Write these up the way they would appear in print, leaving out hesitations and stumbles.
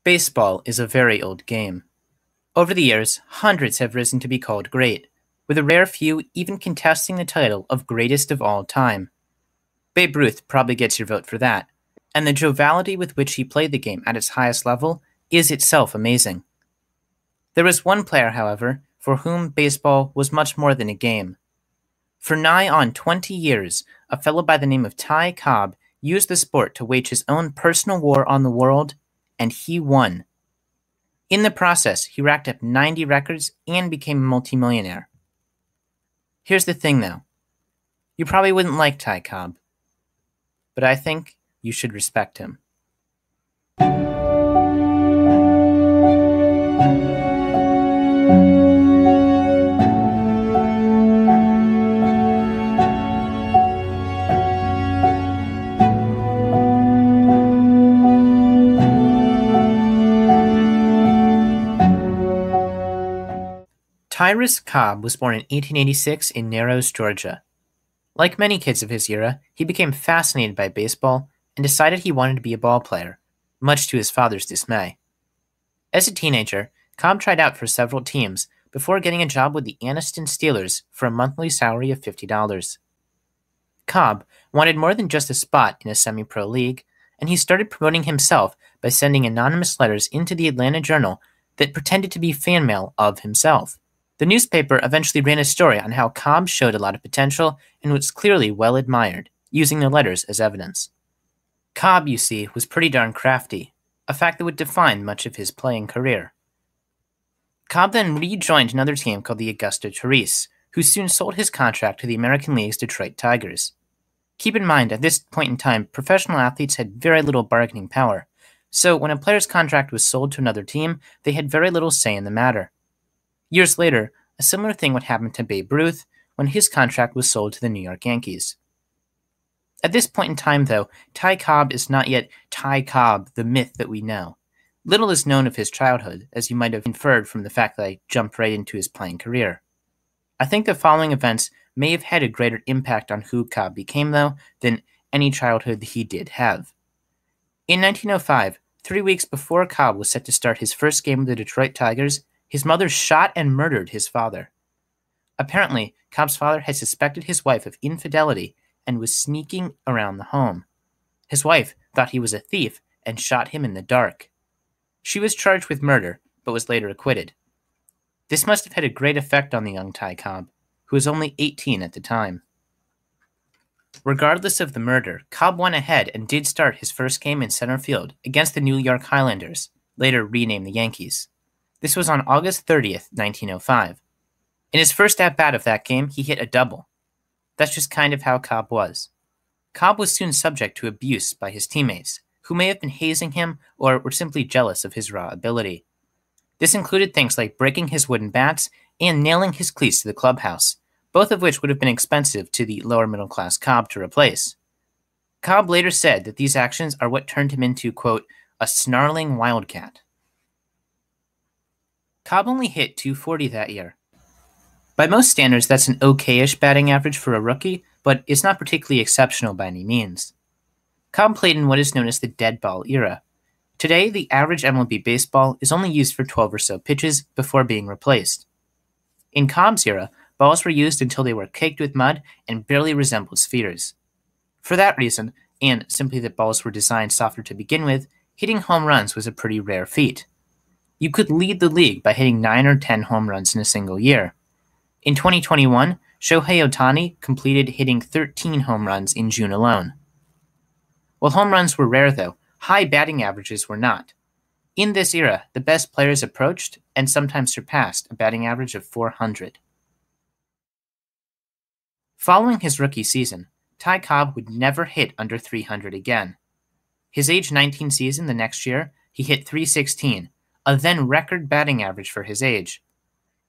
Baseball is a very old game. Over the years, hundreds have risen to be called great, with a rare few even contesting the title of greatest of all time. Babe Ruth probably gets your vote for that, and the joviality with which he played the game at its highest level is itself amazing. There was one player, however, for whom baseball was much more than a game. For nigh on 20 years, a fellow by the name of Ty Cobb used the sport to wage his own personal war on the world, and he won. In the process, he racked up 90 records and became a multimillionaire. Here's the thing, though. You probably wouldn't like Ty Cobb, but I think you should respect him. Tyrus Cobb was born in 1886 in Narrows, Georgia. Like many kids of his era, he became fascinated by baseball and decided he wanted to be a ball player, much to his father's dismay. As a teenager, Cobb tried out for several teams before getting a job with the Anniston Steelers for a monthly salary of $50. Cobb wanted more than just a spot in a semi-pro league, and he started promoting himself by sending anonymous letters into the Atlanta Journal that pretended to be fan mail of himself. The newspaper eventually ran a story on how Cobb showed a lot of potential and was clearly well admired, using the letters as evidence. Cobb, you see, was pretty darn crafty, a fact that would define much of his playing career. Cobb then rejoined another team called the Augusta Therese, who soon sold his contract to the American League's Detroit Tigers. Keep in mind, at this point in time, professional athletes had very little bargaining power, so when a player's contract was sold to another team, they had very little say in the matter. Years later, a similar thing would happen to Babe Ruth when his contract was sold to the New York Yankees. At this point in time, though, Ty Cobb is not yet Ty Cobb, the myth that we know. Little is known of his childhood, as you might have inferred from the fact that I jumped right into his playing career. I think the following events may have had a greater impact on who Cobb became, though, than any childhood he did have. In 1905, 3 weeks before Cobb was set to start his first game with the Detroit Tigers, his mother shot and murdered his father. Apparently, Cobb's father had suspected his wife of infidelity and was sneaking around the home. His wife thought he was a thief and shot him in the dark. She was charged with murder, but was later acquitted. This must have had a great effect on the young Ty Cobb, who was only 18 at the time. Regardless of the murder, Cobb went ahead and did start his first game in center field against the New York Highlanders, later renamed the Yankees. This was on August 30th, 1905. In his first at-bat of that game, he hit a double. That's just kind of how Cobb was. Cobb was soon subject to abuse by his teammates, who may have been hazing him or were simply jealous of his raw ability. This included things like breaking his wooden bats and nailing his cleats to the clubhouse, both of which would have been expensive to the lower-middle-class Cobb to replace. Cobb later said that these actions are what turned him into, quote, a snarling wildcat. Cobb only hit .240 that year. By most standards, that's an okay-ish batting average for a rookie, but it's not particularly exceptional by any means. Cobb played in what is known as the dead ball era. Today, the average MLB baseball is only used for 12 or so pitches before being replaced. In Cobb's era, balls were used until they were caked with mud and barely resembled spheres. For that reason, and simply that balls were designed softer to begin with, hitting home runs was a pretty rare feat. You could lead the league by hitting 9 or 10 home runs in a single year. In 2021, Shohei Ohtani completed hitting 13 home runs in June alone. While home runs were rare, though, high batting averages were not. In this era, the best players approached and sometimes surpassed a batting average of 400. Following his rookie season, Ty Cobb would never hit under 300 again. His age 19 season the next year, he hit .316, a then record batting average for his age.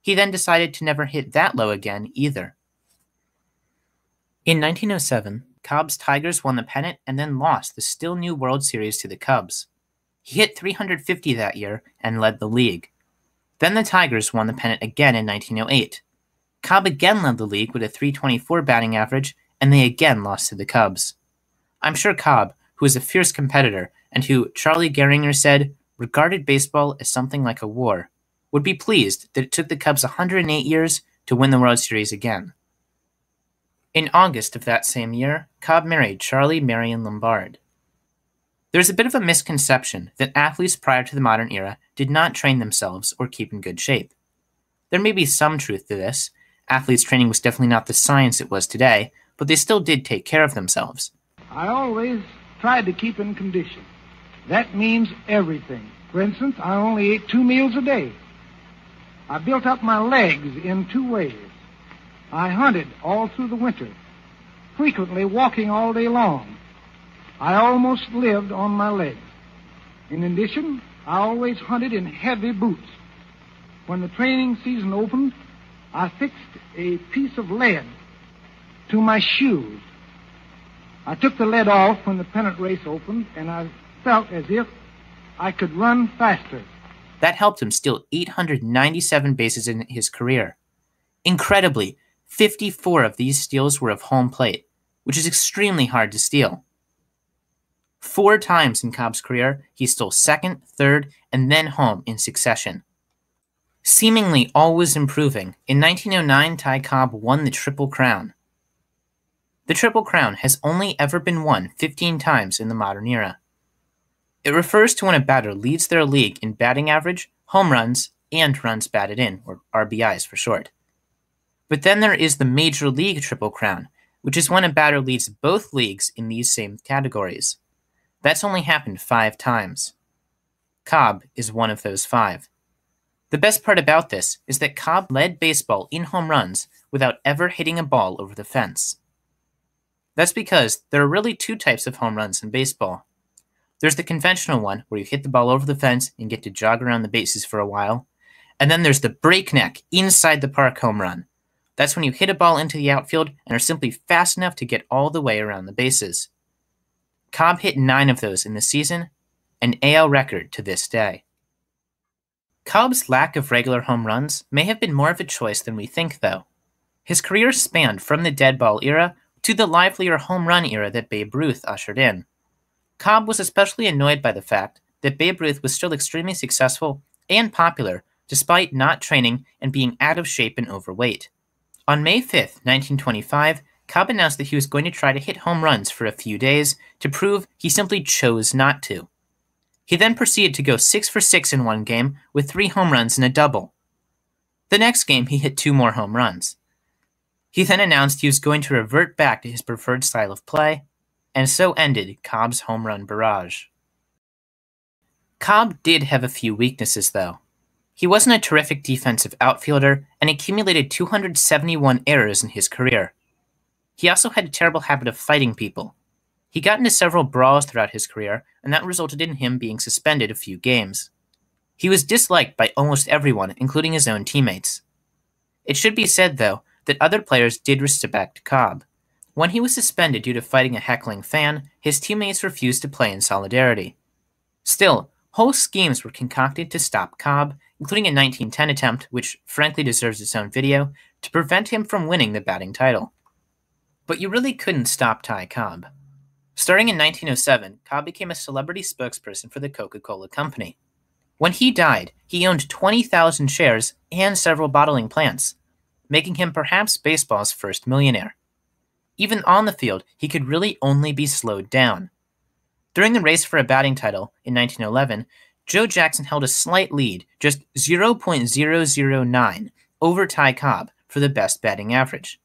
He then decided to never hit that low again either. In 1907, Cobb's Tigers won the pennant and then lost the still new World Series to the Cubs. He hit .350 that year and led the league. Then the Tigers won the pennant again in 1908. Cobb again led the league with a .324 batting average, and they again lost to the Cubs. I'm sure Cobb, who was a fierce competitor and who Charlie Gehringer said regarded baseball as something like a war, would be pleased that it took the Cubs 108 years to win the World Series again. In August of that same year, Cobb married Charlie Marion Lombard. There's a bit of a misconception that athletes prior to the modern era did not train themselves or keep in good shape. There may be some truth to this. Athletes' training was definitely not the science it was today, but they still did take care of themselves. I always tried to keep in condition. That means everything. For instance, I only ate 2 meals a day. I built up my legs in 2 ways. I hunted all through the winter, frequently walking all day long. I almost lived on my legs. In addition, I always hunted in heavy boots. When the training season opened, I fixed a piece of lead to my shoes. I took the lead off when the pennant race opened, and I felt as if I could run faster. That helped him steal 897 bases in his career. Incredibly, 54 of these steals were of home plate, which is extremely hard to steal. 4 times in Cobb's career, he stole second, third, and then home in succession. Seemingly always improving, in 1909 Ty Cobb won the Triple Crown. The Triple Crown has only ever been won 15 times in the modern era. It refers to when a batter leads their league in batting average, home runs, and runs batted in, or RBIs for short. But then there is the Major League Triple Crown, which is when a batter leads both leagues in these same categories. That's only happened 5 times. Cobb is one of those 5. The best part about this is that Cobb led baseball in home runs without ever hitting a ball over the fence. That's because there are really 2 types of home runs in baseball. There's the conventional one, where you hit the ball over the fence and get to jog around the bases for a while. And then there's the breakneck, inside the park home run. That's when you hit a ball into the outfield and are simply fast enough to get all the way around the bases. Cobb hit 9 of those in the season, an AL record to this day. Cobb's lack of regular home runs may have been more of a choice than we think, though. His career spanned from the dead ball era to the livelier home run era that Babe Ruth ushered in. Cobb was especially annoyed by the fact that Babe Ruth was still extremely successful and popular despite not training and being out of shape and overweight. On May 5, 1925, Cobb announced that he was going to try to hit home runs for a few days to prove he simply chose not to. He then proceeded to go 6 for 6 in one game with 3 home runs and a double. The next game, he hit 2 more home runs. He then announced he was going to revert back to his preferred style of play, and so ended Cobb's home run barrage. Cobb did have a few weaknesses, though. He wasn't a terrific defensive outfielder and accumulated 271 errors in his career. He also had a terrible habit of fighting people. He got into several brawls throughout his career, and that resulted in him being suspended a few games. He was disliked by almost everyone, including his own teammates. It should be said, though, that other players did respect Cobb. When he was suspended due to fighting a heckling fan, his teammates refused to play in solidarity. Still, whole schemes were concocted to stop Cobb, including a 1910 attempt, which frankly deserves its own video, to prevent him from winning the batting title. But you really couldn't stop Ty Cobb. Starting in 1907, Cobb became a celebrity spokesperson for the Coca-Cola Company. When he died, he owned 20,000 shares and several bottling plants, making him perhaps baseball's first millionaire. Even on the field, he could really only be slowed down. During the race for a batting title in 1911, Joe Jackson held a slight lead, just 0.009, over Ty Cobb for the best batting average.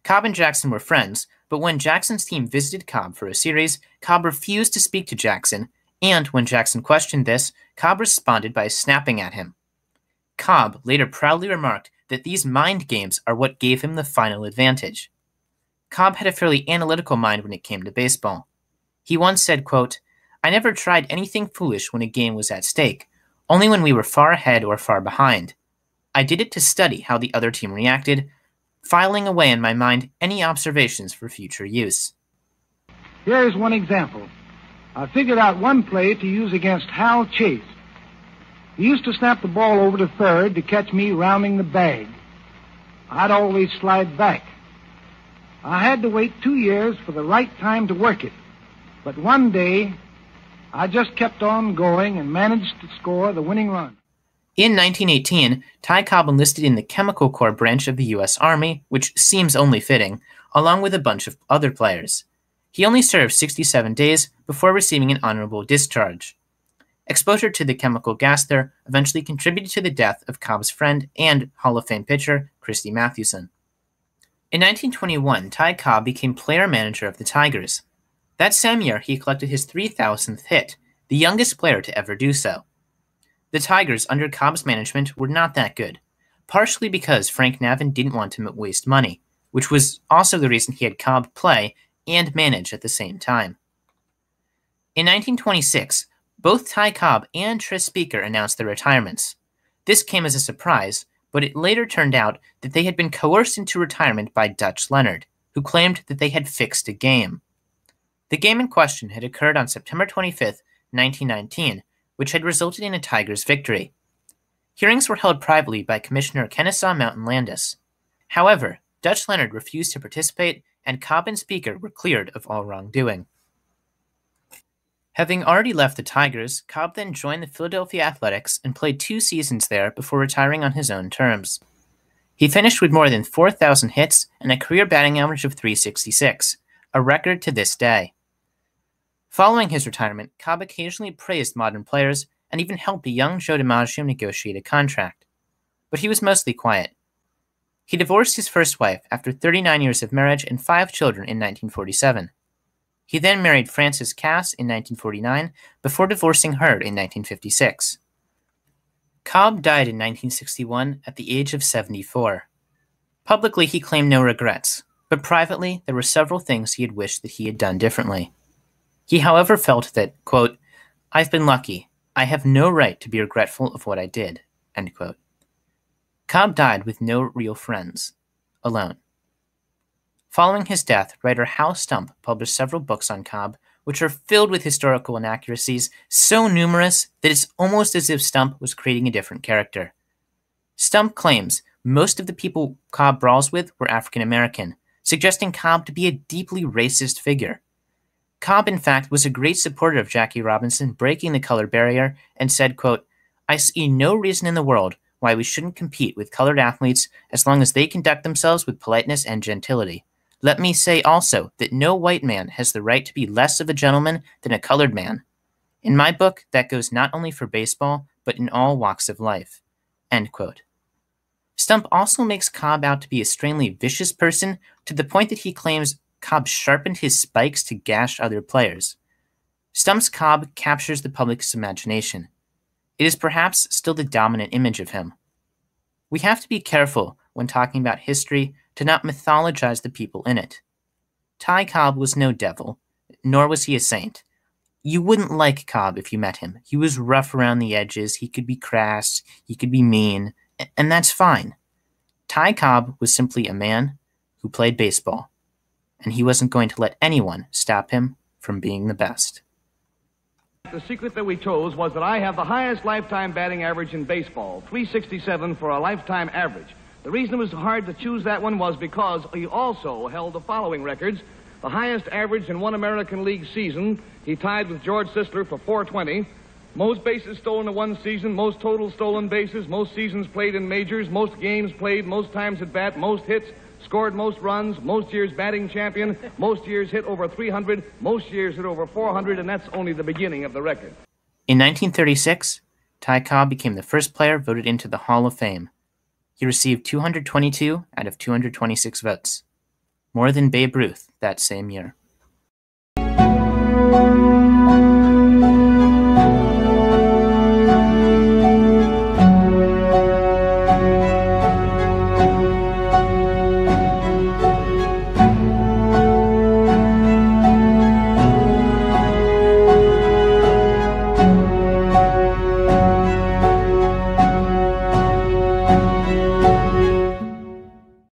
Cobb and Jackson were friends, but when Jackson's team visited Cobb for a series, Cobb refused to speak to Jackson, and when Jackson questioned this, Cobb responded by snapping at him. Cobb later proudly remarked that these mind games are what gave him the final advantage. Cobb had a fairly analytical mind when it came to baseball. He once said, quote, "I never tried anything foolish when a game was at stake, only when we were far ahead or far behind. I did it to study how the other team reacted, filing away in my mind any observations for future use." Here is one example. I figured out one play to use against Hal Chase. He used to snap the ball over to third to catch me rounding the bag. I'd always slide back. I had to wait 2 years for the right time to work it. But one day, I just kept on going and managed to score the winning run. In 1918, Ty Cobb enlisted in the Chemical Corps branch of the U.S. Army, which seems only fitting, along with a bunch of other players. He only served 67 days before receiving an honorable discharge. Exposure to the chemical gas there eventually contributed to the death of Cobb's friend and Hall of Fame pitcher, Christy Mathewson. In 1921, Ty Cobb became player-manager of the Tigers. That same year, he collected his 3,000th hit, the youngest player to ever do so. The Tigers, under Cobb's management, were not that good, partially because Frank Navin didn't want to waste money, which was also the reason he had Cobb play and manage at the same time. In 1926, both Ty Cobb and Tris Speaker announced their retirements. This came as a surprise, but it later turned out that they had been coerced into retirement by Dutch Leonard, who claimed that they had fixed a game. The game in question had occurred on September 25, 1919, which had resulted in a Tigers victory. Hearings were held privately by Commissioner Kennesaw Mountain Landis. However, Dutch Leonard refused to participate, and Cobb and Speaker were cleared of all wrongdoing. Having already left the Tigers, Cobb then joined the Philadelphia Athletics and played 2 seasons there before retiring on his own terms. He finished with more than 4,000 hits and a career batting average of .366, a record to this day. Following his retirement, Cobb occasionally praised modern players and even helped a young Joe DiMaggio negotiate a contract. But he was mostly quiet. He divorced his first wife after 39 years of marriage and 5 children in 1947. He then married Frances Cass in 1949 before divorcing her in 1956. Cobb died in 1961 at the age of 74. Publicly, he claimed no regrets, but privately, there were several things he had wished that he had done differently. He, however, felt that, quote, "I've been lucky. I have no right to be regretful of what I did," end quote. Cobb died with no real friends, alone. Following his death, writer Hal Stump published several books on Cobb, which are filled with historical inaccuracies so numerous that it's almost as if Stump was creating a different character. Stump claims most of the people Cobb brawls with were African American, suggesting Cobb to be a deeply racist figure. Cobb, in fact, was a great supporter of Jackie Robinson breaking the color barrier and said, quote, "I see no reason in the world why we shouldn't compete with colored athletes as long as they conduct themselves with politeness and gentility. Let me say also that no white man has the right to be less of a gentleman than a colored man. In my book, that goes not only for baseball, but in all walks of life." End quote. Stump also makes Cobb out to be a strangely vicious person to the point that he claims Cobb sharpened his spikes to gash other players. Stump's Cobb captures the public's imagination. It is perhaps still the dominant image of him. We have to be careful when talking about history to not mythologize the people in it. Ty Cobb was no devil, nor was he a saint. You wouldn't like Cobb if you met him. He was rough around the edges, he could be crass, he could be mean, and that's fine. Ty Cobb was simply a man who played baseball, and he wasn't going to let anyone stop him from being the best. The secret that we chose was that I have the highest lifetime batting average in baseball, .367 for a lifetime average. The reason it was hard to choose that one was because he also held the following records. The highest average in one American League season, he tied with George Sisler for .420. Most bases stolen in one season, most total stolen bases, most seasons played in majors, most games played, most times at bat, most hits, scored most runs, most years batting champion, most years hit over 300, most years hit over 400, and that's only the beginning of the record. In 1936, Ty Cobb became the first player voted into the Hall of Fame. He received 222 out of 226 votes, more than Babe Ruth that same year.